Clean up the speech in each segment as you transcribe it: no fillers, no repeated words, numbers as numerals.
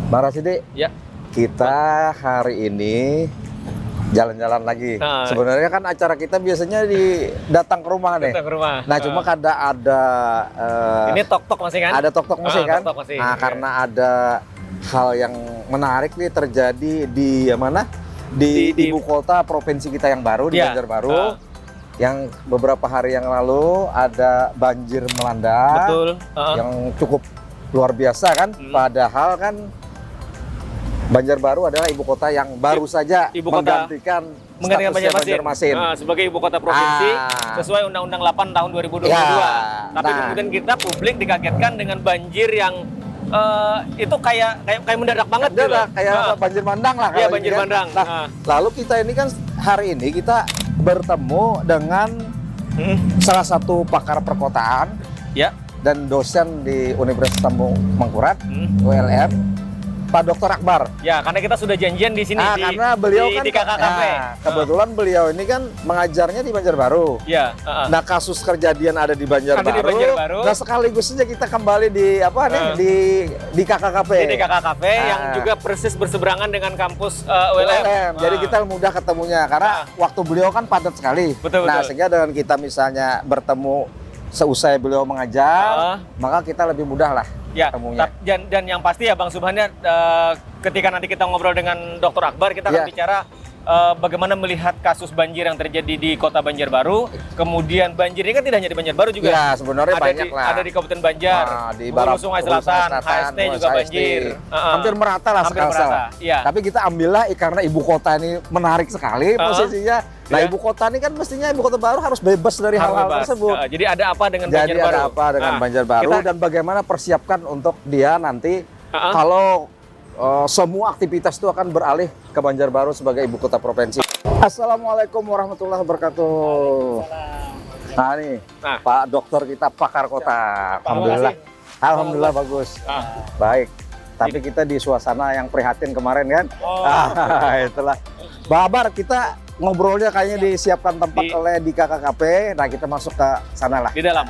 Bang Rasidi, Ya. kita hari ini jalan-jalan lagi. Sebenarnya kan acara kita biasanya datang ke rumah nih. Datang ke rumah. Nah, cuma ada ini tok-tok masih kan? ada tok-tok masih kan? Tok-tok masih. Nah, karena ada hal yang menarik nih terjadi di mana? Di ibu kota provinsi kita yang baru, di Banjarbaru. Yang beberapa hari yang lalu ada banjir melanda. Betul. Yang cukup luar biasa kan? Padahal kan Banjarbaru adalah ibu kota yang baru saja menggantikan Banjarmasin sebagai ibu kota provinsi sesuai Undang-Undang 8 tahun 2022. Tapi kemudian kita publik dikagetkan dengan banjir yang itu kayak mendadak banget gitu. Kayak banjir bandang lah. Iya, banjir bandang. Nah, lalu kita ini kan hari ini kita bertemu dengan salah satu pakar perkotaan dan dosen di Universitas Mangkurat, ULM, Pak Dr. Akbar. Ya, karena kita sudah janjian di sini karena beliau kan di KKKP. Kebetulan beliau ini kan mengajarnya di Banjarbaru. Ya. Nah, kasus kejadian ada di Banjarbaru. Nah, sekaligus saja kita kembali di di KKKP. Di KKKP yang juga persis berseberangan dengan kampus ULM. Jadi kita mudah ketemunya karena waktu beliau kan padat sekali. Betul. Sehingga dengan kita misalnya bertemu seusai beliau mengajar, maka kita lebih mudah lah. Ya, dan yang pasti ya Bang Subhannya, ketika nanti kita ngobrol dengan Dr. Akbar, kita akan bicara bagaimana melihat kasus banjir yang terjadi di kota Banjarbaru. Kemudian banjir ini kan tidak hanya di Banjarbaru juga. Ya, sebenarnya banyak lah. Ada di Kabupaten Banjar, di Hulu Sungai Selatan, HST juga banjir. Hampir merata lah sekarang. Tapi kita ambillah karena ibu kota ini menarik sekali posisinya. Nah, ibu kota ini kan mestinya ibu kota baru harus bebas dari hal-hal tersebut. Jadi ada apa dengan Banjarbaru? Ada apa dengan Banjarbaru dan bagaimana persiapkan untuk dia nanti kalau semua aktivitas itu akan beralih ke Banjarbaru sebagai ibu kota provinsi. Assalamualaikum warahmatullahi wabarakatuh. Nah, nih Pak Dokter kita pakar kota. Alhamdulillah bagus. Baik. Tapi kita di suasana yang prihatin kemarin kan. Itulah. Babar, kita ngobrolnya kayaknya disiapkan tempat oleh di KKKP. Nah, kita masuk ke sana lah. Di dalam.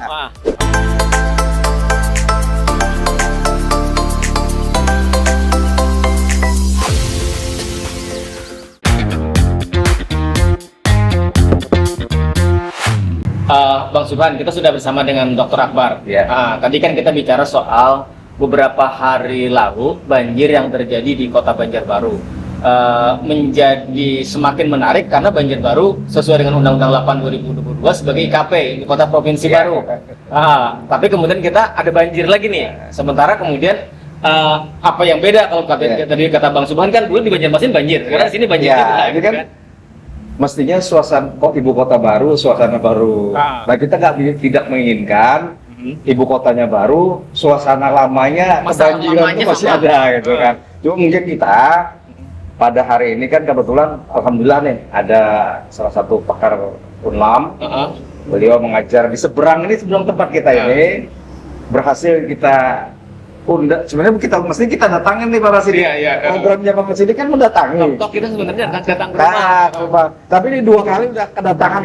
Bang Subhan, kita sudah bersama dengan Dr. Akbar. Tadi kan kita bicara soal beberapa hari lalu banjir yang terjadi di kota Banjarbaru. Menjadi semakin menarik karena Banjarbaru sesuai dengan Undang-Undang 8 2022 sebagai IKP, ibu kota provinsi baru. Tapi kemudian kita ada banjir lagi nih. Sementara kemudian apa yang beda kalau tadi kata Bang Subhan kan dulu di Banjarmasin banjir, sekarang di sini banjir ini kan. Mestinya suasana ibu kota baru, suasana baru. Nah, kita tidak menginginkan ibu kotanya baru, suasana lamanya kebanjiran itu masih ada gitu kan. Cuma mungkin kita pada hari ini kan kebetulan alhamdulillah nih ada salah satu pakar Unlam. Beliau mengajar di seberang tempat kita ini. Berhasil kita sebenarnya mesti kita datangin nih Pak Rasidi. Programnya Pak Rasidi kan mendatangi. Kita sebenarnya datang ke rumah. Tapi ini 2 kali udah kedatangan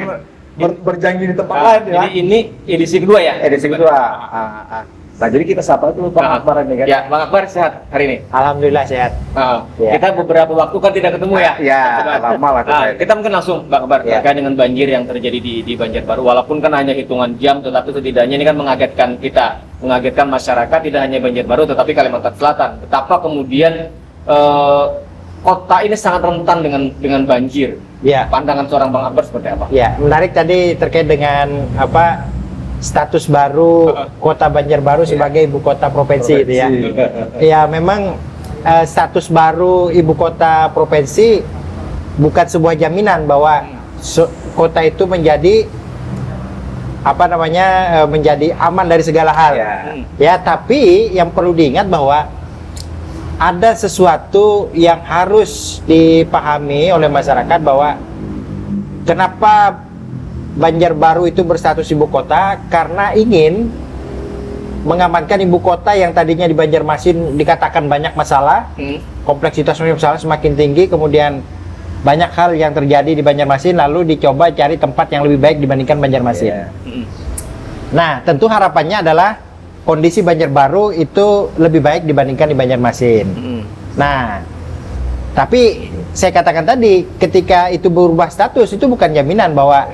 berjanji di tempat lain ya. Jadi ini edisi kedua ya? Edisi kedua. Nah, jadi kita sapa dulu Bang Akbar ini kan. Ya, Bang Akbar sehat hari ini? Alhamdulillah sehat. Kita beberapa waktu kan tidak ketemu ya? Ya, lama lah. Kita mungkin langsung Bang Akbar terkait dengan banjir yang terjadi di Banjarbaru. Walaupun kan hanya hitungan jam, tetapi setidaknya ini kan mengagetkan kita, mengagetkan masyarakat tidak hanya Banjarbaru, tetapi Kalimantan Selatan. Betapa kemudian kota ini sangat rentan dengan banjir. Ya. Pandangan seorang Bang Akbar seperti apa? Ya, menarik tadi terkait dengan status baru kota Banjarbaru sebagai ibu kota provinsi. Itu ya. Ya, memang status baru ibu kota provinsi bukan sebuah jaminan bahwa kota itu menjadi menjadi aman dari segala hal. Ya, tapi yang perlu diingat bahwa ada sesuatu yang harus dipahami oleh masyarakat bahwa kenapa Banjarbaru itu berstatus ibu kota karena ingin mengamankan ibu kota yang tadinya di Banjarmasin dikatakan banyak masalah, kompleksitasnya masalah semakin tinggi, kemudian banyak hal yang terjadi di Banjarmasin lalu dicoba cari tempat yang lebih baik dibandingkan Banjarmasin. Nah, tentu harapannya adalah kondisi Banjarbaru itu lebih baik dibandingkan di Banjarmasin. Nah, tapi saya katakan tadi, ketika itu berubah status, itu bukan jaminan bahwa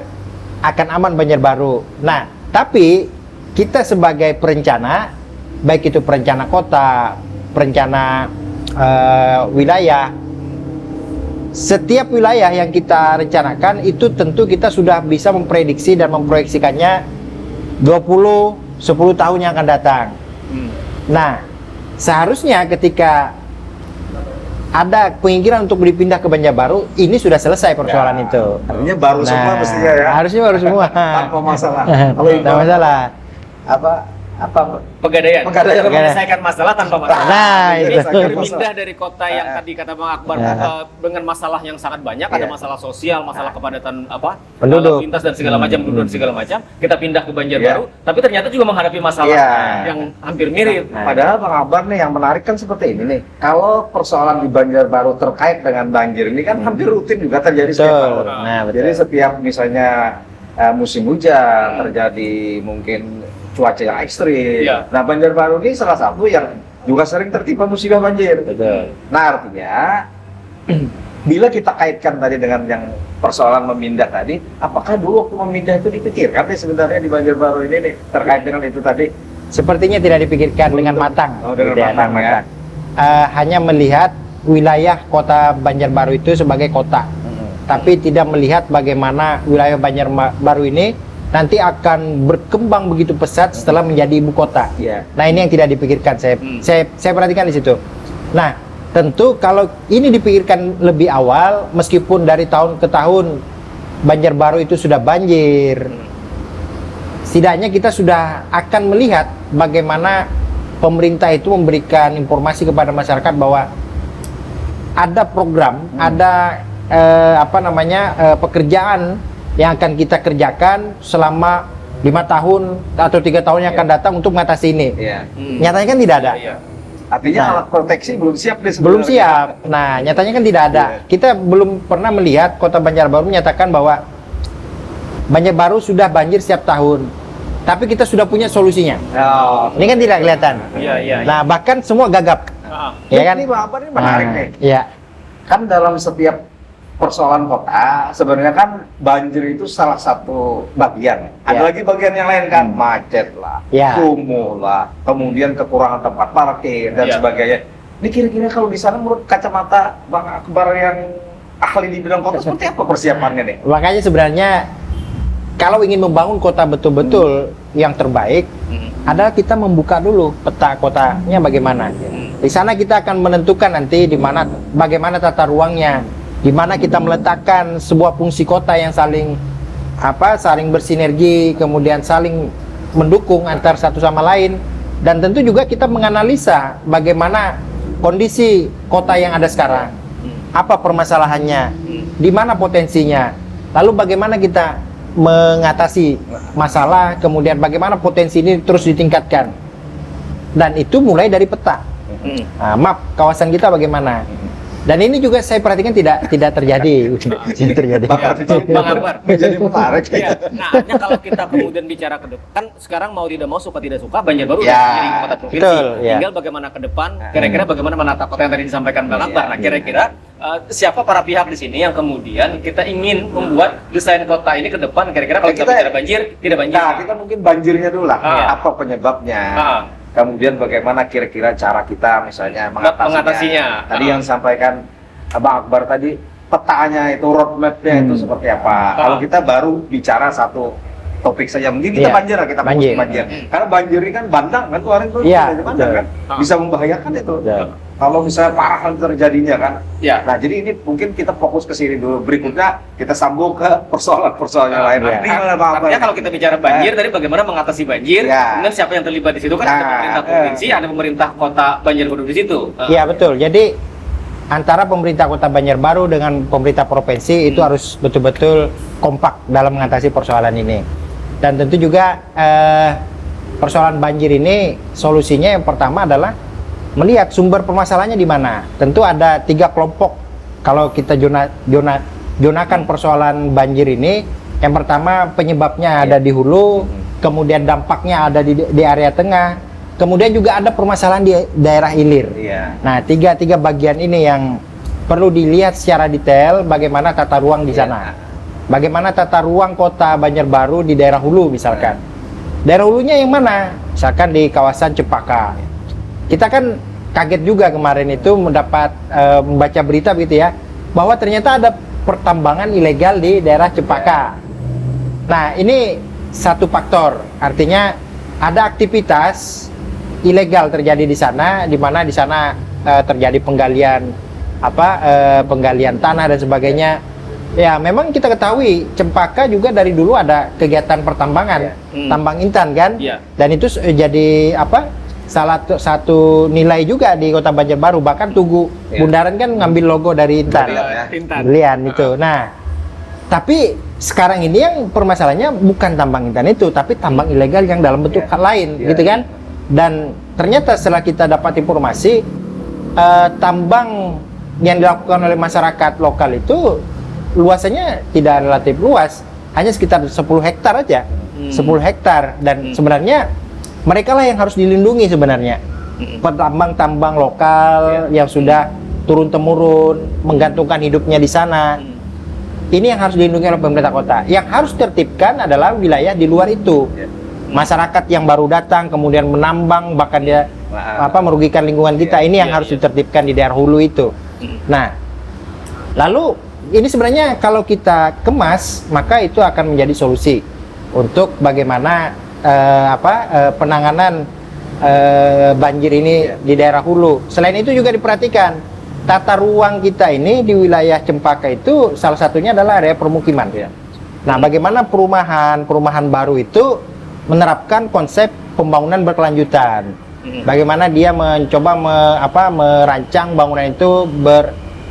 akan aman Banjarbaru. Nah, tapi kita sebagai perencana, baik itu perencana kota, perencana wilayah, setiap wilayah yang kita rencanakan itu tentu kita sudah bisa memprediksi dan memproyeksikannya 10 tahun yang akan datang. Nah, seharusnya ketika ada penginginan untuk dipindah ke Banjarbaru, ini sudah selesai persoalan itu. Artinya baru semua mestinya ya. Harusnya baru semua. Tanpa masalah. Tanpa masalah. Apa Pegadaian. Menyelesaikan masalah tanpa masalah. Nah, Ini itu. berpindah dari kota yang tadi kata Bang Akbar dengan masalah yang sangat banyak, ada masalah sosial, masalah kepadatan penduduk, lalu lintas dan segala macam, penduduk dan segala macam. Kita pindah ke Banjarbaru, tapi ternyata juga menghadapi masalah yang hampir mirip. Padahal Bang Akbar nih yang menarik kan seperti ini nih. Kalau persoalan di Banjarbaru terkait dengan banjir ini kan hampir rutin juga terjadi setiap tahun. Nah, betul. Jadi setiap misalnya musim hujan terjadi mungkin cuaca yang ekstrim. Nah, Banjarbaru ini salah satu yang juga sering tertimpa musibah banjir. Betul. Nah, artinya bila kita kaitkan tadi dengan yang persoalan memindah tadi, apakah dulu waktu memindah itu dipikirkan nih sebenarnya di Banjarbaru ini nih terkait dengan itu tadi? Sepertinya tidak dipikirkan dengan matang. Oh, dengan Gitu ya, matang ya. Hanya melihat wilayah kota Banjarbaru itu sebagai kota, tapi tidak melihat bagaimana wilayah Banjarbaru ini nanti akan berkembang begitu pesat setelah menjadi ibu kota. Nah, ini yang tidak dipikirkan. Saya perhatikan di situ. Nah, tentu kalau ini dipikirkan lebih awal, meskipun dari tahun ke tahun Banjarbaru itu sudah banjir, setidaknya kita sudah akan melihat bagaimana pemerintah itu memberikan informasi kepada masyarakat bahwa ada program, ada pekerjaan yang akan kita kerjakan selama 5 tahun atau 3 tahun yang akan datang untuk mengatasi ini. Nyatanya kan tidak ada. Artinya alat proteksi belum siap deh sebenarnya. Belum siap. Nah, nyatanya kan tidak ada. Kita belum pernah melihat kota Banjarbaru menyatakan bahwa Banjarbaru sudah banjir setiap tahun, tapi kita sudah punya solusinya. Ini kan tidak kelihatan. Nah, bahkan semua gagap. Ya kan? Ini Bang Akbar ini menarik nih. Iya. Kan dalam setiap persoalan kota sebenarnya kan banjir itu salah satu bagian. Ada lagi bagian yang lain kan, macet lah, kumuh lah, kemudian kekurangan tempat parkir dan sebagainya. Ini kira-kira kalau di sana menurut kacamata Bang Akbar yang ahli di bidang kota seperti apa persiapannya nih? Makanya sebenarnya kalau ingin membangun kota betul-betul yang terbaik, adalah kita membuka dulu peta kotanya bagaimana. Di sana kita akan menentukan nanti di mana, bagaimana tata ruangnya, di mana kita meletakkan sebuah fungsi kota yang saling bersinergi, kemudian saling mendukung antar satu sama lain, dan tentu juga kita menganalisa bagaimana kondisi kota yang ada sekarang, apa permasalahannya, di mana potensinya, lalu bagaimana kita mengatasi masalah, kemudian bagaimana potensi ini terus ditingkatkan, dan itu mulai dari peta. Map kawasan kita bagaimana. Dan ini juga saya perhatikan tidak terjadi. Tidak terjadi. Bang Akbar menjadi menarik. Nah, kalau kita kemudian bicara ke depan, kan sekarang mau tidak mau, suka tidak suka, Banjarbaru sudah menjadi kota provinsi. Tinggal bagaimana ke depan, kira-kira bagaimana menata kota yang tadi disampaikan Bang Akbar. Nah, kira-kira siapa para pihak di sini yang kemudian kita ingin membuat desain kota ini ke depan, kira-kira kalau kita bicara banjir, tidak banjir. Nah, kita mungkin banjirnya dulu lah. Apa penyebabnya? Kemudian bagaimana kira-kira cara kita misalnya mengatasinya. Tadi yang disampaikan Bang Akbar tadi, petanya itu, roadmap-nya itu seperti apa. Kalau kita baru bicara satu topik saja, mungkin kita banjir lah, kita fokus banjir. Karena banjir ini kan bandang kan, kemarin tuh bandang kan, bisa membahayakan itu. Kalau misalnya parah terjadinya kan. Nah, jadi ini mungkin kita fokus ke sini dulu. Berikutnya kita sambung ke persoalan-persoalan yang lain. Artinya kalau kita bicara banjir tadi, bagaimana mengatasi banjir, kemudian siapa yang terlibat di situ kan, ada pemerintah provinsi, ada pemerintah kota Banjarbaru di situ. Iya, betul. Jadi antara pemerintah kota Banjarbaru dengan pemerintah provinsi itu harus betul-betul kompak dalam mengatasi persoalan ini. Dan tentu juga persoalan banjir ini solusinya yang pertama adalah melihat sumber permasalahannya di mana. Tentu ada 3 kelompok kalau kita jonakan persoalan banjir ini. Yang pertama penyebabnya ada di hulu, kemudian dampaknya ada di area tengah, kemudian juga ada permasalahan di daerah hilir. Iya. Nah, tiga bagian ini yang perlu dilihat secara detail bagaimana tata ruang di sana. Bagaimana tata ruang kota Banjarbaru di daerah hulu misalkan. Daerah hulunya yang mana? Misalkan di kawasan Cempaka. Kita kan kaget juga kemarin itu mendapat membaca berita begitu ya, bahwa ternyata ada pertambangan ilegal di daerah Cempaka. Nah, ini satu faktor, artinya ada aktivitas ilegal terjadi di sana, di mana di sana terjadi penggalian penggalian tanah dan sebagainya. Ya, memang kita ketahui Cempaka juga dari dulu ada kegiatan pertambangan, tambang intan kan, dan itu jadi salah satu nilai juga di Kota Banjarbaru. Bahkan Tugu Bundaran kan ngambil logo dari intan, berlian itu. Nah, tapi sekarang ini yang permasalahannya bukan tambang intan itu, tapi tambang ilegal yang dalam bentuk lain, gitu kan? Dan ternyata setelah kita dapat informasi, tambang yang dilakukan oleh masyarakat lokal itu luasannya tidak relatif luas, hanya sekitar 10 hektar aja, 10 hektar. Dan sebenarnya mereka lah yang harus dilindungi sebenarnya. Tambang-tambang lokal yang sudah turun-temurun menggantungkan hidupnya di sana. Ini yang harus dilindungi oleh pemerintah kota. Yang harus tertibkan adalah wilayah di luar itu. Masyarakat yang baru datang kemudian menambang, bahkan dia merugikan lingkungan kita. Ini yang harus ditertibkan di daerah hulu itu. Nah, lalu ini sebenarnya kalau kita kemas, maka itu akan menjadi solusi untuk bagaimana penanganan banjir ini di daerah hulu. Selain itu juga diperhatikan tata ruang kita ini di wilayah Cempaka itu salah satunya adalah area permukiman. Nah, bagaimana perumahan baru itu menerapkan konsep pembangunan berkelanjutan. Bagaimana dia mencoba merancang bangunan itu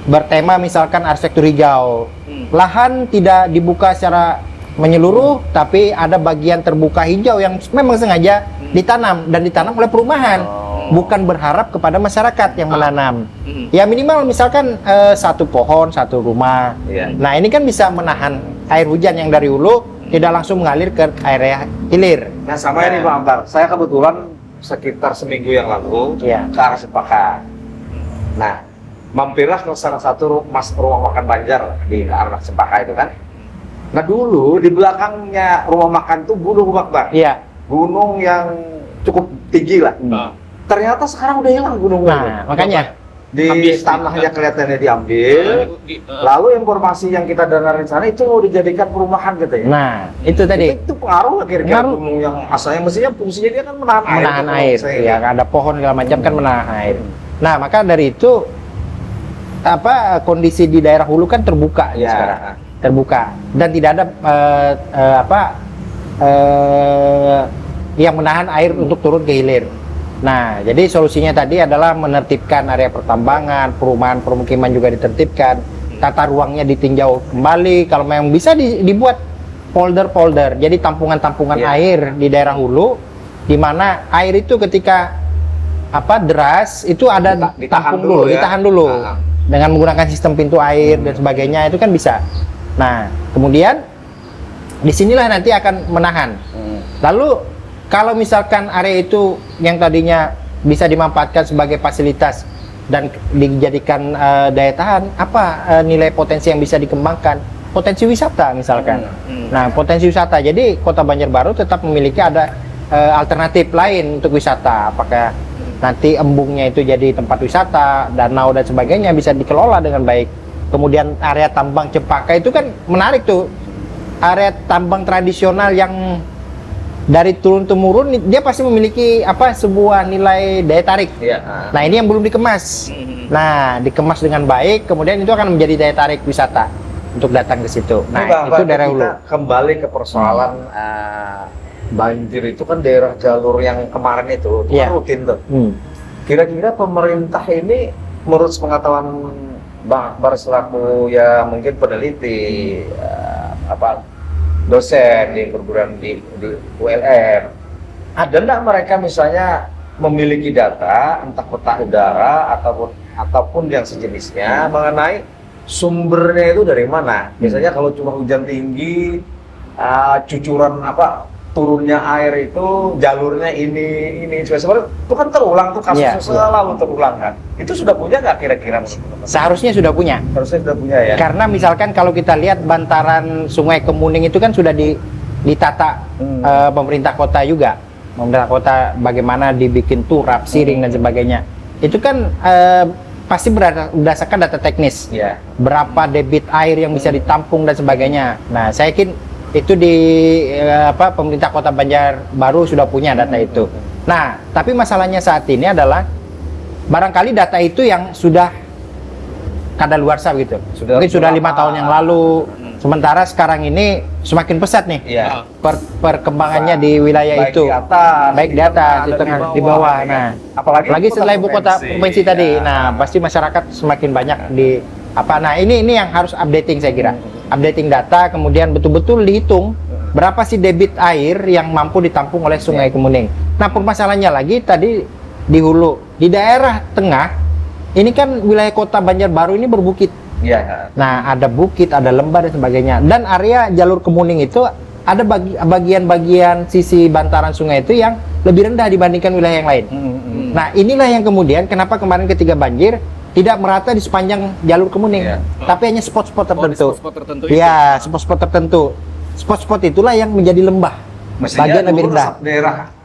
bertema misalkan arsitektur hijau. Lahan tidak dibuka secara menyeluruh, tapi ada bagian terbuka hijau yang memang sengaja ditanam dan ditanam oleh perumahan, bukan berharap kepada masyarakat yang menanam. Ya minimal misalkan satu pohon, satu rumah. Nah, ini kan bisa menahan air hujan yang dari hulu tidak langsung mengalir ke area hilir. Nah, sama ini Pak Ambar, saya kebetulan sekitar seminggu yang lalu ke arah Cempaka. Nah, mampirlah ke salah satu rumah makan Banjar di arah Cempaka itu kan. Nah, dulu di belakangnya rumah makan tuh gunung Pak Bang. Iya. Gunung yang cukup tinggi lah. Ternyata sekarang udah hilang gunungnya. Nah, makanya di tanahnya kelihatannya diambil. Lalu informasi yang kita dengarin sana itu mau dijadikan perumahan gitu ya. Nah, itu tadi. Itu pengaruh kira-kira gunung yang asalnya mestinya fungsinya dia kan menahan air. Menahan air. Ya, ada pohon segala macam kan menahan air. Nah, maka dari itu kondisi di daerah hulu kan terbuka sekarang. Terbuka dan tidak ada yang menahan air untuk turun ke hilir. Nah, jadi solusinya tadi adalah menertibkan area pertambangan, perumahan permukiman juga ditertibkan, tata ruangnya ditinjau kembali. Kalau memang bisa dibuat polder-polder, jadi tampungan-tampungan air di daerah hulu, di mana air itu ketika deras itu ada ditahan dulu dengan menggunakan sistem pintu air dan sebagainya, itu kan bisa. Nah, kemudian disinilah nanti akan menahan. Lalu kalau misalkan area itu yang tadinya bisa dimanfaatkan sebagai fasilitas dan dijadikan daya tahan, nilai potensi yang bisa dikembangkan? Potensi wisata misalkan. Nah, potensi wisata. Jadi Kota Banjarbaru tetap memiliki ada alternatif lain untuk wisata. Apakah nanti embungnya itu jadi tempat wisata, danau dan sebagainya bisa dikelola dengan baik. Kemudian area tambang Cempaka itu kan menarik tuh, area tambang tradisional yang dari turun-temurun dia pasti memiliki sebuah nilai daya tarik. Nah, ini yang belum dikemas. Nah, dikemas dengan baik, kemudian itu akan menjadi daya tarik wisata untuk datang ke situ. Nah, itu daerah hulu. Kembali ke persoalan banjir itu kan daerah jalur yang kemarin itu kan rutin tuh. Kira-kira pemerintah ini menurut pengetahuan Bang Akbar selaku ya mungkin peneliti dosen di perguruan di ULM, ada nggak mereka misalnya memiliki data entah peta udara ataupun yang sejenisnya mengenai sumbernya itu dari mana? Misalnya kalau cuma hujan tinggi, cucuran turunnya air itu jalurnya ini sebenarnya itu kan terulang tuh kasus selalu terulang kan. Itu sudah punya nggak kira-kira? Seharusnya sudah punya. Harusnya sudah punya ya. Karena misalkan kalau kita lihat bantaran Sungai Kemuning itu kan sudah ditata pemerintah kota juga. Pemerintah kota bagaimana dibikin turap, siring dan sebagainya. Itu kan pasti berdasarkan data teknis. Berapa debit air yang bisa ditampung dan sebagainya. Nah, saya yakin itu di pemerintah Kota Banjarbaru sudah punya data itu. Nah, tapi masalahnya saat ini adalah barangkali data itu yang sudah kadaluarsa gitu. Mungkin sudah 5 tahun yang lalu. Sementara sekarang ini semakin pesat nih perkembangannya di wilayah itu, baik di atas, di tengah, di bawah. Nah, apalagi setelah ibu kota provinsi tadi, nah pasti masyarakat semakin banyak di apa. Nah, ini yang harus updating saya kira, updating data, kemudian betul-betul dihitung berapa sih debit air yang mampu ditampung oleh Sungai Kemuning. Nah, permasalahannya lagi tadi di hulu, di daerah tengah, ini kan wilayah Kota Banjarbaru ini berbukit. Nah, ada bukit, ada lembah dan sebagainya. Dan area jalur Kemuning itu ada bagian-bagian sisi bantaran sungai itu yang lebih rendah dibandingkan wilayah yang lain. Nah, inilah yang kemudian kenapa kemarin ketika banjir tidak merata di sepanjang jalur Kemuning, tapi hanya spot-spot tertentu. Ya, spot-spot tertentu. Spot-spot itulah yang menjadi lembah. Bagian lebih rendah.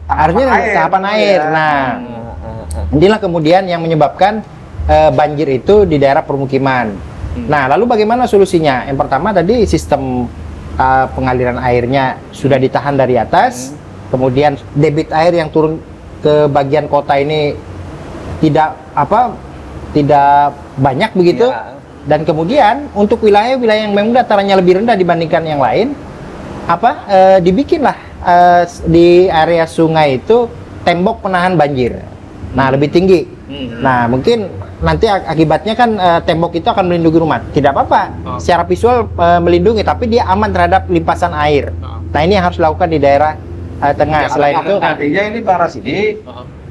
Artinya tahapan air. Nah, inilah kemudian yang menyebabkan banjir itu di daerah permukiman. Nah, lalu bagaimana solusinya? Yang pertama tadi sistem pengaliran airnya sudah ditahan dari atas, kemudian debit air yang turun ke bagian kota ini tidak banyak begitu, dan kemudian untuk wilayah-wilayah yang memang datarannya lebih rendah dibandingkan yang lain, dibikinlah di area sungai itu tembok penahan banjir. Nah, lebih tinggi. Nah, mungkin nanti akibatnya kan tembok itu akan melindungi rumah. Tidak apa-apa, secara visual melindungi, tapi dia aman terhadap limpasan air. Nah, ini yang harus dilakukan di daerah tengah. Selain itu, artinya ini Pak Rasidi,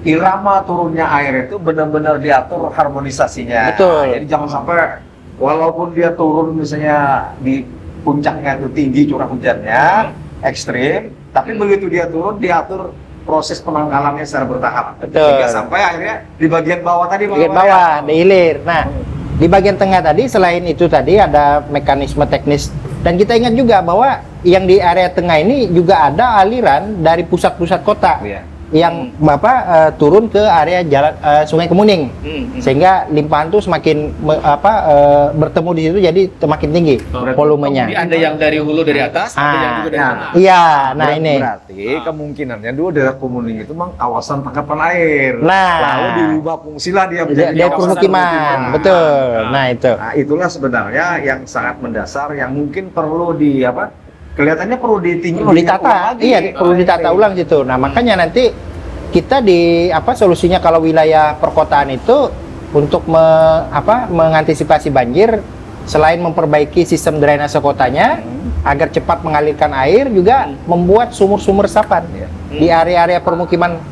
irama turunnya air itu benar-benar diatur harmonisasinya. Betul. Jadi jangan sampai walaupun dia turun misalnya di puncaknya itu tinggi curah hujannya ekstrim, tapi begitu dia turun diatur proses penanggalannya secara bertahap. Hingga sampai akhirnya di bagian bawah tadi dihilir. Nah, di bagian tengah tadi selain itu tadi ada mekanisme teknis, dan kita ingat juga bahwa yang di area tengah ini juga ada aliran dari pusat-pusat kota yang turun ke area jalan Sungai Kemuning, sehingga limpahan tuh semakin bertemu di situ, jadi semakin tinggi volumenya. Jadi ada yang dari hulu dari atas, ada yang juga dari tengah. Iya, nah ini berarti kemungkinannya dulu daerah Kemuning itu memang kawasan tangkapan air. Nah, lalu diubah fungsilah dia menjadi kawasan permukiman. Betul. Nah, itu. Nah, itulah sebenarnya yang sangat mendasar yang mungkin perlu kelihatannya perlu ditata, perlu ditata ulang situ. Nah, makanya nanti kita solusinya kalau wilayah perkotaan itu untuk mengantisipasi banjir, selain memperbaiki sistem drainase kotanya agar cepat mengalirkan air, juga membuat sumur-sumur resapan di area-area permukiman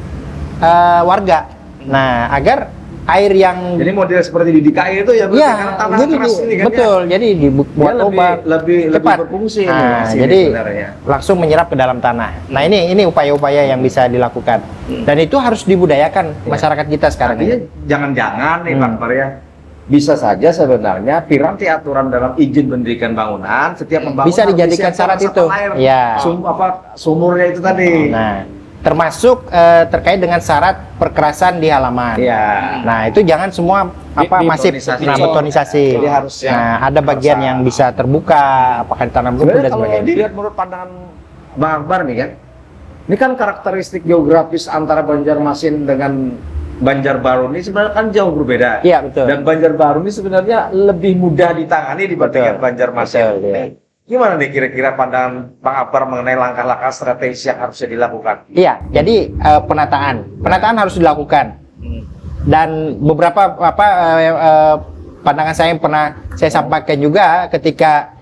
warga. Nah, agar air yang jadi model seperti di DKI itu karena tanah keras ini kan, betul, jadi dibuat obat lebih berfungsi. Jadi langsung menyerap ke dalam tanah. Nah, ini upaya-upaya yang bisa dilakukan, dan itu harus dibudayakan masyarakat kita sekarang ini. Jangan-jangan nih Bang Par ya, bisa saja sebenarnya piranti aturan dalam izin mendirikan bangunan setiap pembangunan bisa dijadikan syarat itu. Sumurnya itu tadi. Nah, termasuk terkait dengan syarat perkerasan di halaman. Nah, itu jangan semua masif betonisasi. Jadi harus ada bagian yang bisa terbuka, apakah ditanam rumput dan sebagainya. Kalau dilihat menurut pandangan Bang Akbar nih kan, ini kan karakteristik geografis antara Banjarmasin dengan Banjarbaru ini sebenarnya kan jauh berbeda. Iya, betul. Dan Banjarbaru ini sebenarnya lebih mudah ditangani dibandingkan Banjarmasin. Gimana nih kira-kira pandangan Bang Akbar mengenai langkah-langkah strategis yang harusnya dilakukan? Iya, jadi penataan harus dilakukan. Dan beberapa pandangan saya yang pernah saya sampaikan juga ketika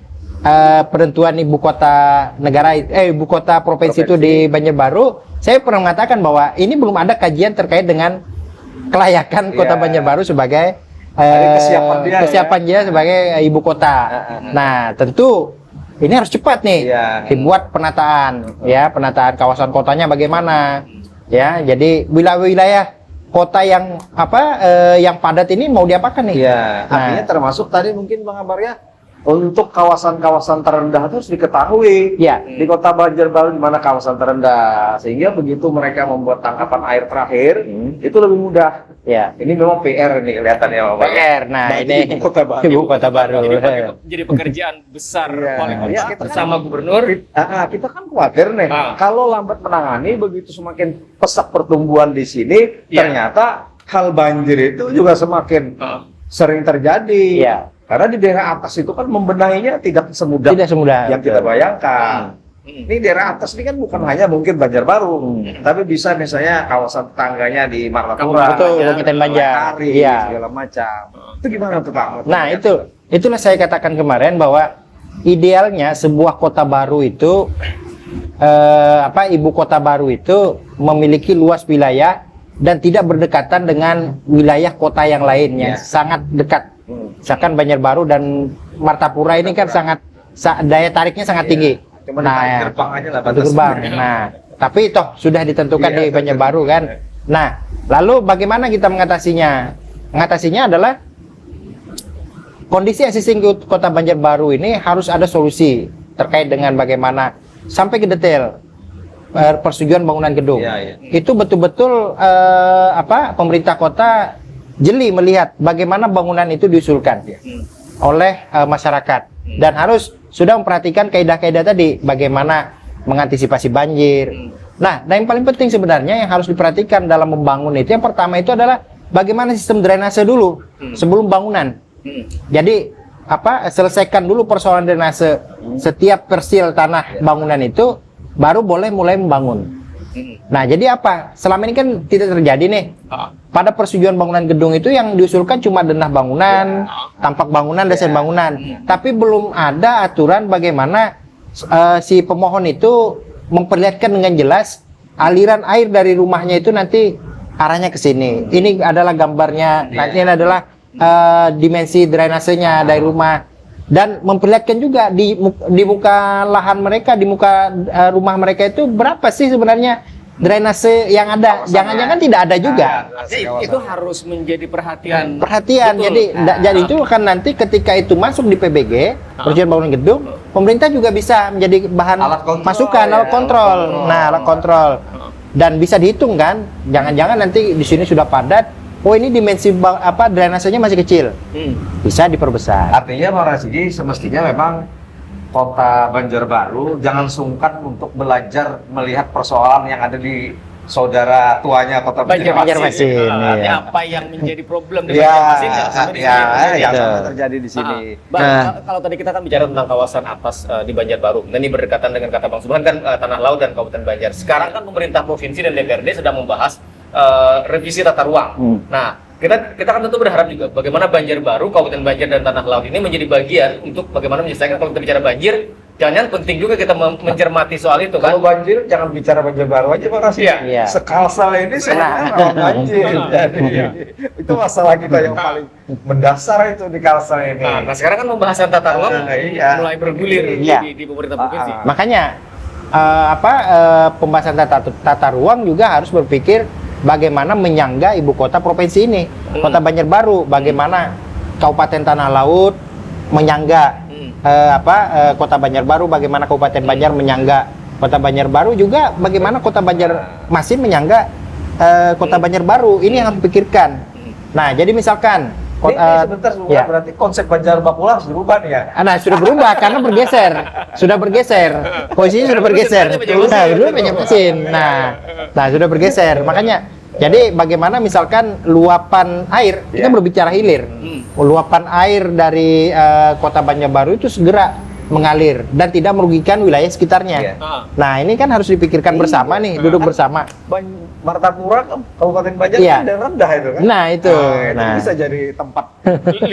penentuan ibu kota provinsi itu di Banjarbaru, saya pernah mengatakan bahwa ini belum ada kajian terkait dengan kelayakan kota Banjarbaru sebagai kesiapan dia sebagai ibu kota. Nah, tentu ini harus cepat nih dibuat penataan, ya penataan kawasan kotanya bagaimana, ya jadi wilayah-wilayah kota yang yang padat ini mau diapakan nih? Ya, artinya termasuk tadi mungkin Bang Akbar ya, untuk kawasan-kawasan terendah itu harus diketahui di Kota Banjarbaru di mana kawasan terendah, sehingga begitu mereka membuat tangkapan air terakhir itu lebih mudah. Ya, ini memang PR nih kelihatannya Pak. PR. Nah, ini Ibu Kota Baru. Ibu Kota Baru. Jadi pekerjaan besar wali kota bersama gubernur. Kita kan khawatir nih, kalau lambat menangani begitu semakin pesat pertumbuhan di sini, ternyata hal banjir itu juga semakin sering terjadi. Karena di daerah atas itu kan membenahinya tidak semudah yang kita bayangkan. Ini daerah atas ini kan bukan hanya mungkin Banjarbaru, tapi bisa misalnya kawasan tetangganya di Martapura, Kabupaten Banjar, segala macam. Itu gimana tuh Pak? Nah itulah saya katakan kemarin bahwa idealnya sebuah kota baru itu ibu kota baru itu memiliki luas wilayah dan tidak berdekatan dengan wilayah kota yang lainnya, sangat dekat. Misalkan Banjarbaru dan Martapura ini kan sangat daya tariknya sangat tinggi. Gerbang aja lah batasnya. Gerbang. Nah, tapi toh sudah ditentukan di Banjarbaru kan. Nah, lalu bagaimana kita mengatasinya? Mengatasinya adalah kondisi existing kota Banjarbaru ini harus ada solusi terkait dengan bagaimana sampai ke detail persetujuan bangunan gedung. Itu betul-betul pemerintah kota jeli melihat bagaimana bangunan itu diusulkan oleh masyarakat dan harus sudah memperhatikan kaidah-kaidah tadi bagaimana mengantisipasi banjir. Nah, dan yang paling penting sebenarnya yang harus diperhatikan dalam membangun itu yang pertama itu adalah bagaimana sistem drainase dulu sebelum bangunan. Jadi selesaikan dulu persoalan drainase setiap persil tanah bangunan itu baru boleh mulai membangun. Nah, jadi apa? Selama ini kan tidak terjadi nih. Pada persetujuan bangunan gedung itu yang diusulkan cuma denah bangunan, tampak bangunan, desain bangunan. Tapi belum ada aturan bagaimana si pemohon itu memperlihatkan dengan jelas aliran air dari rumahnya itu nanti arahnya ke sini. Ini adalah gambarnya, nanti ini adalah dimensi drainasenya dari rumah. Dan memperlihatkan juga di muka lahan mereka, di muka rumah mereka itu berapa sih sebenarnya drainase yang ada. Jangan-jangan tidak ada juga. Itu harus menjadi perhatian. Betul. Jadi itu kan nanti ketika itu masuk di PBG, persetujuan bangunan gedung, pemerintah juga bisa menjadi bahan masukan, alat kontrol. Nah, alat kontrol. Dan bisa dihitung kan, jangan-jangan nanti di sini sudah padat. Oh, ini dimensi drainasenya masih kecil, bisa diperbesar. Artinya Pak Rasidi semestinya memang Kota Banjarbaru jangan sungkan untuk belajar melihat persoalan yang ada di saudara tuanya Kota Banjarmasin. Apa yang menjadi problem di Banjarmasin yang sampai terjadi di sini. Kalau tadi kita kan bicara tentang kawasan atas di Banjarbaru, dan ini berdekatan dengan kata Bang Subhan kan Tanah Laut dan Kabupaten Banjar. Sekarang kan pemerintah provinsi dan DPRD sedang membahas revisi tata ruang. Nah, kita kan tentu berharap juga bagaimana Banjarbaru, Kabupaten Banjar dan Tanah Laut ini menjadi bagian untuk bagaimana menyelesaikan. Kalau kita bicara banjir, jangan penting juga kita mencermati soal itu kan. Kalau banjir jangan bicara Banjarbaru aja Pak Rasidi. Sekalsel ini sebenarnya rawan banjir. Jadi itu masalah kita yang paling mendasar itu di Kalsel ini. Nah, sekarang kan pembahasan tata ruang mulai bergulir di pemerintah provinsi. Makanya pembahasan tata ruang juga harus berpikir bagaimana menyangga ibu kota provinsi ini, Kota Banjarbaru, bagaimana Kabupaten Tanah Laut menyangga Kota Banjarbaru, bagaimana Kabupaten Banjar menyangga Kota Banjarbaru, juga bagaimana Kota Banjarmasin menyangga Kota Banjarbaru. Ini yang harus dipikirkan. Nah, jadi misalkan sebentar berarti konsep Banjarbakula harus dirubah nih ya? Nah, sudah berubah karena bergeser. Posisinya sudah bergeser. Dulu Banjarmasin. Nah, sudah bergeser. Makanya, jadi bagaimana misalkan luapan air, kita berbicara hilir. Luapan air dari Kota Banjarbaru itu segera mengalir dan tidak merugikan wilayah sekitarnya. Nah, ini kan harus dipikirkan bersama nih, duduk bersama. Martapura, Kabupaten Banjar kan daerah rendah itu kan? Nah, itu bisa jadi tempat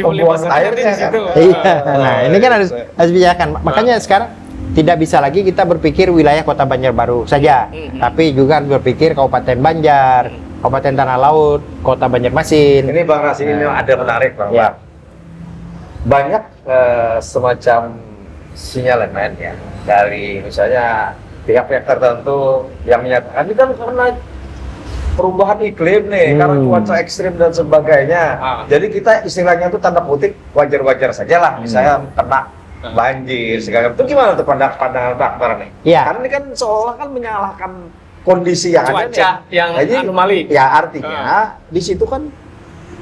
pembuangan airnya kan? Nah, ini kan harus dibicarakan. Makanya sekarang tidak bisa lagi kita berpikir wilayah Kota Banjarbaru saja, tapi juga harus berpikir Kabupaten Banjar, Kabupaten Tanah Laut, Kota Banjarmasin. Ini Bang Rasidi ini ada menarik Bang. Banyak semacam sinyalemen ya dari misalnya pihak-pihak tertentu yang menyatakan ini kan karena perubahan iklim nih, karena cuaca ekstrim dan sebagainya. Jadi kita istilahnya itu tanda kutip wajar-wajar saja lah, misalnya kena banjir segala. Itu gimana tuh pandangan Pak Akbar nih? Iya. Karena ini kan seolah kan menyalahkan kondisi yang cuaca ada yang anomali. Ya artinya di situ kan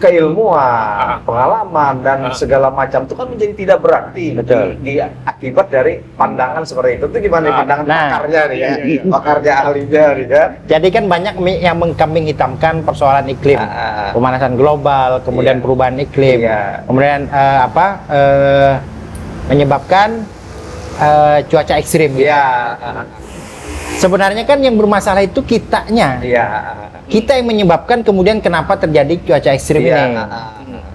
keilmuan, pengalaman dan segala macam itu kan menjadi tidak berarti. Betul. Di akibat dari pandangan seperti itu. Itu gimana nih pandangan pakarnya nih ya, pakarnya ahlinya nih ya. Jadi kan banyak yang mengkambing hitamkan persoalan iklim, pemanasan global, kemudian perubahan iklim, kemudian menyebabkan cuaca ekstrim. Gitu. Sebenarnya kan yang bermasalah itu kitanya. Kita yang menyebabkan kemudian kenapa terjadi cuaca ekstrim ini.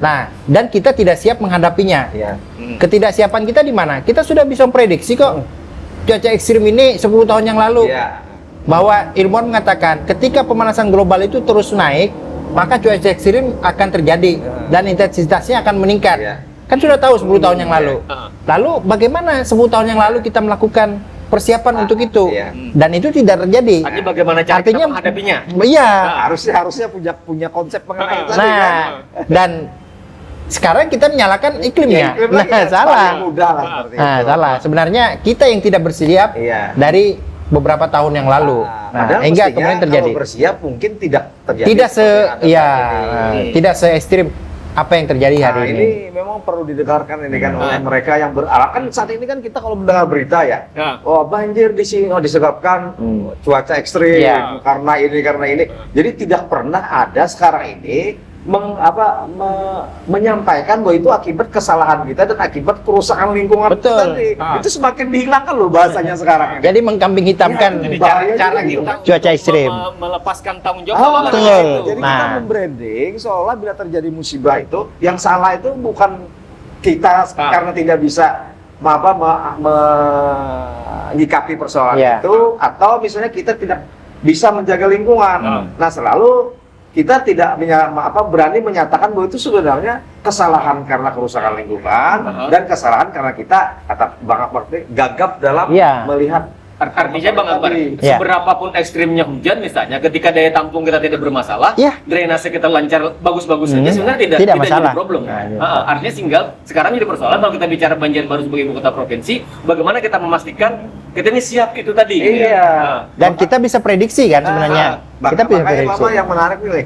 Nah, dan kita tidak siap menghadapinya. Ketidaksiapan kita di mana? Kita sudah bisa memprediksi kok cuaca ekstrim ini 10 tahun yang lalu. Bahwa ilmuwan mengatakan ketika pemanasan global itu terus naik, maka cuaca ekstrim akan terjadi dan intensitasnya akan meningkat. Kan sudah tahu 10 tahun yang lalu. Lalu bagaimana 10 tahun yang lalu kita melakukan persiapan untuk itu, dan itu tidak terjadi. Artinya bagaimana cara kita menghadapinya? Iya. Harusnya punya konsep mengenai itu. Dan sekarang kita menyalahkan iklimnya. Salah. Salah. Sebenarnya kita yang tidak bersiap dari beberapa tahun yang lalu. Hingga kemudian terjadi. Kalau bersiap mungkin tidak terjadi. Tidak se ekstrim apa yang terjadi hari ini. Ini memang perlu didengarkan ini kan oleh mereka yang kan saat ini kan kita kalau mendengar berita ya, banjir di sini disebabkan cuaca ekstrim karena ini. Jadi tidak pernah ada sekarang ini menyampaikan bahwa itu akibat kesalahan kita dan akibat kerusakan lingkungan. Betul. Itu semakin dihilangkan loh bahasanya sekarang. Jadi mengkambing hitamkan cara kita cuaca ekstrim. Melepaskan tanggung jawab. Betul. Jadi kita membranding seolah bila terjadi musibah itu yang salah itu bukan kita karena tidak bisa menyikapi persoalan itu, atau misalnya kita tidak bisa menjaga lingkungan. Nah, selalu kita tidak berani menyatakan bahwa itu sebenarnya kesalahan karena kerusakan lingkungan dan kesalahan karena kita, kata Bang Akbar, gagap dalam melihat. Artinya Bang Akbar, seberapapun ekstrimnya hujan misalnya, ketika daya tampung kita tidak bermasalah, drainase kita lancar, bagus-bagus saja, sebenarnya tidak masalah. Jadi problem. Artinya sekarang jadi persoalan kalau kita bicara Banjarbaru sebagai ibu kota provinsi, bagaimana kita memastikan kita ini siap itu tadi. Dan kita bisa prediksi kan sebenarnya. Kita bisa prediksi. Makanya yang menarik nih,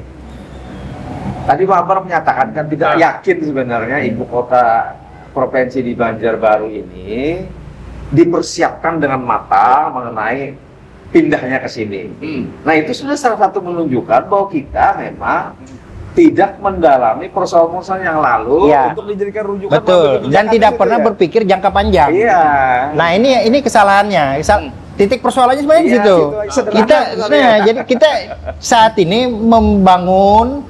tadi Pak Akbar menyatakan kan tidak yakin sebenarnya ibu kota provinsi di Banjarbaru ini dipersiapkan dengan matang mengenai pindahnya ke sini. Nah, itu sudah salah satu menunjukkan bahwa kita memang tidak mendalami persoalan-persoalan yang lalu untuk dijadikan rujukan. Betul. Dan tidak pernah berpikir jangka panjang. Nah, ini kesalahannya. Titik persoalannya sebenarnya di situ. Jadi kita saat ini membangun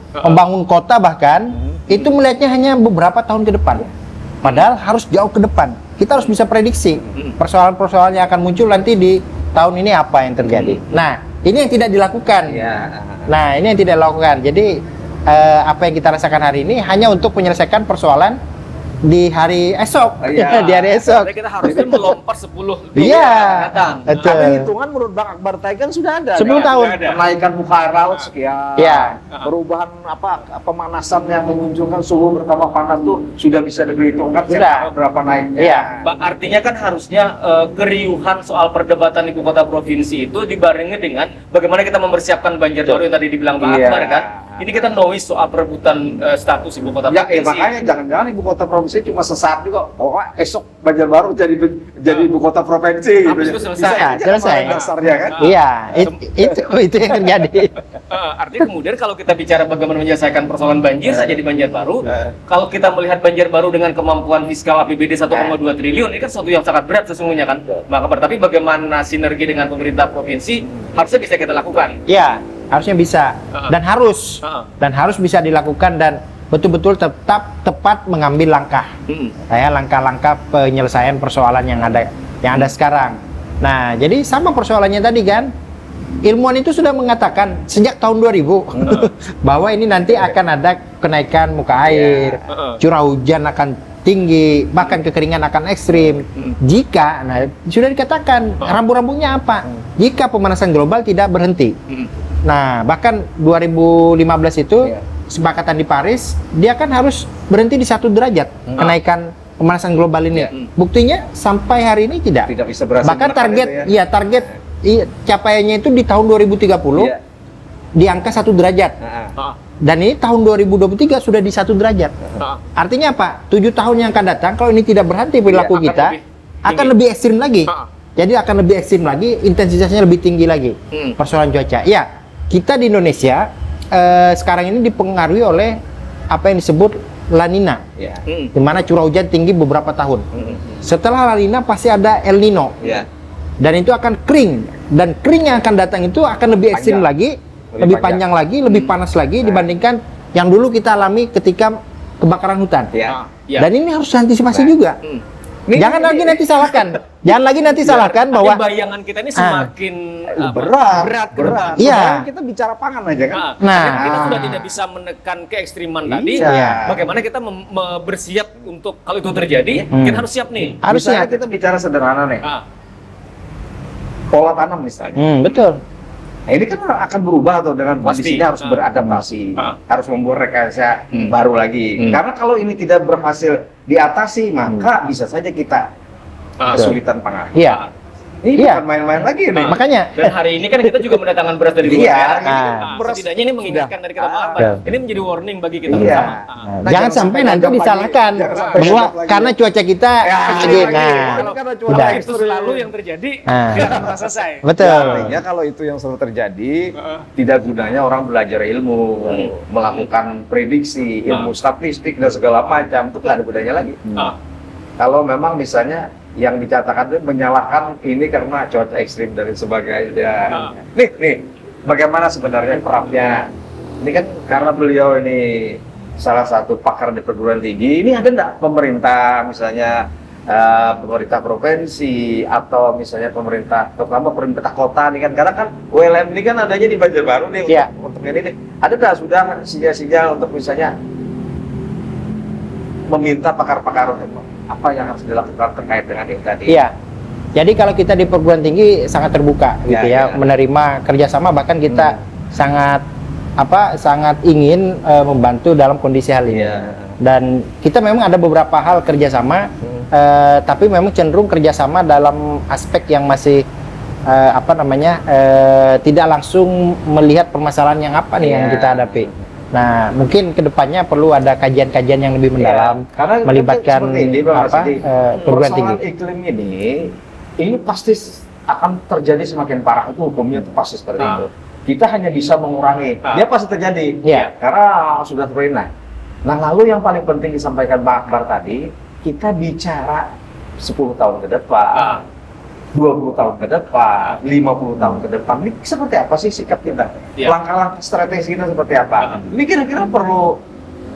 kota bahkan itu melihatnya hanya beberapa tahun ke depan. Padahal harus jauh ke depan. Kita harus bisa prediksi persoalan-persoalan yang akan muncul nanti di tahun ini apa yang terjadi. Nah, ini yang tidak dilakukan. Jadi apa yang kita rasakan hari ini hanya untuk menyelesaikan persoalan di hari esok. Di hari esok. Kita harusnya melompat 10 datang. Karena hitungan menurut Bang Akbar tadi kan sudah ada. 10 tahun. Kenaikan muka laut sekian. Perubahan pemanasan yang menunjukkan suhu bertambah panas tuh sudah bisa diperhitungkan berapa naiknya. Artinya kan harusnya keriuhan soal perdebatan ibu kota provinsi itu dibarengi dengan bagaimana kita mempersiapkan Banjarbaru yang tadi dibilang Bang Akbar kan. Ini kita noise soal perebutan status ibu kota provinsi. Makanya jangan-jangan ibu kota provinsi cuma sesaat juga. Esok Banjarbaru jadi ibu kota provinsi. Habis itu selesai. Dasarnya kan. Itu yang terjadi. Artinya kemudian kalau kita bicara bagaimana menyelesaikan persoalan banjir saja di Banjarbaru, kalau kita melihat Banjarbaru dengan kemampuan fiskal APBD 1,2 triliun, ini kan sesuatu yang sangat berat sesungguhnya kan. Tapi bagaimana sinergi dengan pemerintah provinsi harusnya bisa kita lakukan. Harusnya bisa dan harus bisa dilakukan dan betul-betul tepat mengambil langkah. Langkah-langkah penyelesaian persoalan yang ada sekarang. Nah, jadi sama persoalannya tadi kan. Ilmuwan itu sudah mengatakan sejak tahun 2000 bahwa ini nanti akan ada kenaikan muka air, curah hujan akan tinggi, bahkan kekeringan akan ekstrim. Jika, nah sudah dikatakan rambu-rambunya apa? Jika pemanasan global tidak berhenti. Nah, bahkan 2015 itu kesepakatan di Paris, dia kan harus berhenti di 1 derajat kenaikan pemanasan global ini. Buktinya sampai hari ini tidak bisa berhasil. Bahkan target, target capaiannya itu di tahun 2030 di angka 1 derajat. Dan ini tahun 2023 sudah di 1 derajat. Artinya apa? 7 tahun yang akan datang, kalau ini tidak berhenti perilaku kita, akan lebih ekstrim lagi. Jadi akan lebih ekstrim lagi, intensitasnya lebih tinggi lagi. Persoalan cuaca. Ya, kita di Indonesia sekarang ini dipengaruhi oleh apa yang disebut La Nina, di mana curah hujan tinggi beberapa tahun. Setelah La Nina pasti ada El Nino, dan itu akan kering. Dan kering yang akan datang itu akan lebih ekstrim lagi, lebih panjang lagi, lebih panas lagi dibandingkan yang dulu kita alami ketika kebakaran hutan. Dan ini harus antisipasi juga. Jangan lagi nanti salahkan. Jangan lagi nanti salahkan bahwa bayangan kita ini semakin berat. Iya. Kita bicara pangan aja kan. Nah, kita sudah tidak bisa menekan keekstriman tadi. Bagaimana kita bersiap untuk kalau itu terjadi, kita harus siap nih. Harus Misalnya siap. kita bicara sederhana nih. Pola tanam misalnya. Betul. Nah, ini kan akan berubah tuh dengan kondisinya, harus beradaptasi, harus membuat rekayasa baru lagi. Karena kalau ini tidak berhasil diatasi, maka bisa saja kita kesulitan pangan. Iya. Ini bukan main-main lagi nih. Makanya. Dan hari ini kan kita juga mendatangkan beras dari luar. Beras setidaknya ini mengingatkan dari kita ini menjadi warning bagi kita Iya. bersama. Nah, jangan sampai nanti disalahkan bahwa karena cuaca kita Udah. Itu selalu yang terjadi, kita akan merasa selesai. Betul. Artinya kalau itu yang selalu terjadi, tidak gunanya orang belajar ilmu, melakukan prediksi, ilmu statistik dan segala macam, itu nggak ada gunanya lagi. Kalau memang misalnya yang dicatakan itu menyalahkan ini karena cuaca ekstrim dan sebagainya. Nih, bagaimana sebenarnya perapnya? Ini kan karena beliau ini salah satu pakar di perguruan tinggi. Ini ada nggak pemerintah, misalnya pemerintah provinsi atau misalnya pemerintah, terutama pemerintah kota nih kan? Karena kan ULM ini kan adanya di Banjarbaru nih untuk ini nih. Ada nggak sudah sinyal-sinyal untuk misalnya meminta pakar-pakar apa yang harus dilakukan terkait dengan ini tadi? Iya. Jadi kalau kita di perguruan tinggi sangat terbuka gitu menerima kerjasama, bahkan kita sangat ingin membantu dalam kondisi hal ini. Dan kita memang ada beberapa hal kerjasama, tapi memang cenderung kerjasama dalam aspek yang masih tidak langsung melihat permasalahan yang apa nih yang kita hadapi. Nah, mungkin kedepannya perlu ada kajian-kajian yang lebih mendalam, karena melibatkan perguruan tinggi. Iklim ini pasti akan terjadi semakin parah, itu hukumnya itu pasti seperti itu. Kita hanya bisa mengurangi, dia pasti terjadi, karena sudah terjadi. Nah, lalu yang paling penting disampaikan Pak Akbar tadi, kita bicara 10 tahun ke depan, 20 tahun ke depan, 50 tahun ke depan, ini seperti apa sih sikap kita? Langkah-langkah strategi kita seperti apa? Ini kira-kira perlu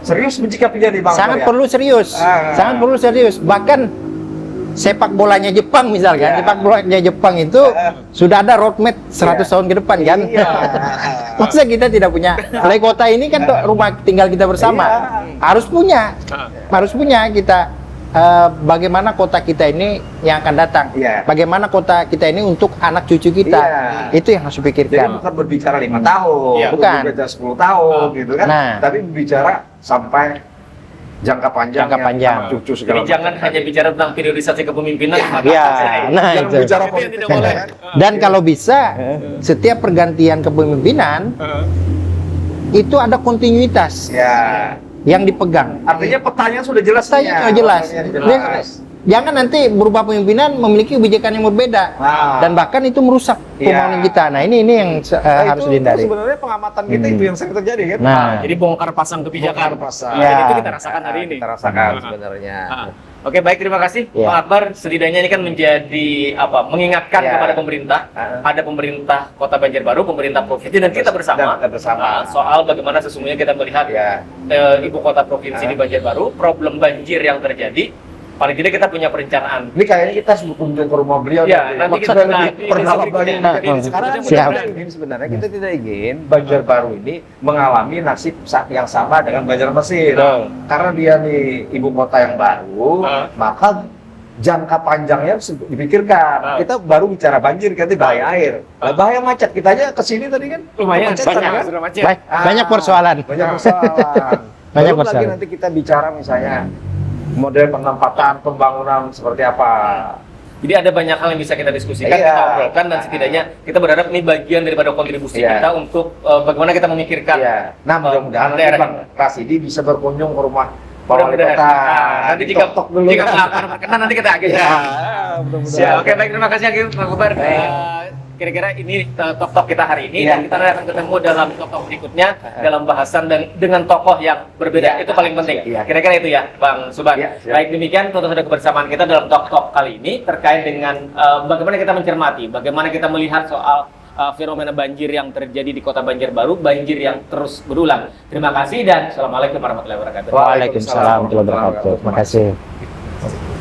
serius mencikapinya di Bang. Sangat perlu serius, sangat perlu serius. Bahkan sepak bolanya Jepang misalkan, sepak bolanya Jepang itu sudah ada roadmap 100 tahun ke depan kan? Masa kita tidak punya? Balai kota ini kan rumah tinggal kita bersama, harus punya kita. Bagaimana kota kita ini yang akan datang, bagaimana kota kita ini untuk anak cucu kita, itu yang harus dipikirkan. Jadi bukan berbicara 5 tahun, bukan berbicara 10 tahun gitu kan, tapi berbicara sampai jangka panjang, anak cucu segala macam. Jangan hanya bicara tentang periodisasi kepemimpinan, jangan bicara politik. Dan kalau bisa, setiap pergantian kepemimpinan itu ada kontinuitas. Yang dipegang. Artinya petanya sudah jelas. Petanya sudah jelas. Jangan nanti berubah pemimpinan memiliki kebijakan yang berbeda dan bahkan itu merusak pembangunan kita. Nah ini yang harus dihindari. Sebenarnya pengamatan kita itu yang sering terjadi kan. Jadi bongkar pasang kebijakan. Dan itu kita rasakan hari ini. Kita rasakan sebenarnya. Oke, baik, terima kasih Pak Akbar. Setidaknya ini kan menjadi mengingatkan kepada pemerintah, ada pemerintah Kota Banjarbaru, pemerintah provinsi dan kita bersama soal bagaimana sesungguhnya kita melihat ibu kota provinsi di Banjarbaru, problem banjir yang terjadi paling tidak kita punya perencanaan. Ini kayaknya kita harus berkunjung ke rumah beliau. Ya, nanti kita lebih perdalam lagi. Siap. Karena sebenarnya kita tidak ingin Banjarbaru ini mengalami nasib yang sama dengan Banjarmasin. Karena dia nih ibu kota yang baru, maka jangka panjangnya harus dipikirkan. Kita baru bicara banjir, nanti bahaya air. Bahaya macet. Kita aja kesini tadi kan Lumayan banyak, banyak persoalan. Banyak persoalan. Banyak Belum lagi persoalan. nanti kita bicara misalnya model penempatan pembangunan seperti apa. Jadi ada banyak hal yang bisa kita diskusikan, Iya. kita obrolkan, dan setidaknya kita berharap ini bagian daripada kontribusi Iya. kita untuk bagaimana kita memikirkan. Iya. Nah, mudah-mudahan nanti daerah Bang Rasidi bisa berkunjung ke rumah Pak Wali Mudah-mudahan. Kota. Nanti jika Tok-tok dulu. pengalaman berkenan nanti kita agenda. Ya, Siap. mudah-mudahan. Oke, baik, terima kasih Pak Akbar. Kira-kira ini talk kita hari ini, Iya. dan kita akan ketemu dalam talk berikutnya dalam bahasan dan dengan tokoh yang berbeda. Itu paling penting. Iya. Kira-kira itu ya, Bang Suban. Iya, siap. Baik, demikian tentu saja kebersamaan kita dalam talk kali ini terkait dengan bagaimana kita mencermati, bagaimana kita melihat soal fenomena banjir yang terjadi di Kota Banjarbaru, banjir yang terus berulang. Terima kasih dan assalamualaikum warahmatullahi wabarakatuh. Waalaikumsalam warahmatullahi wabarakatuh. Terima kasih.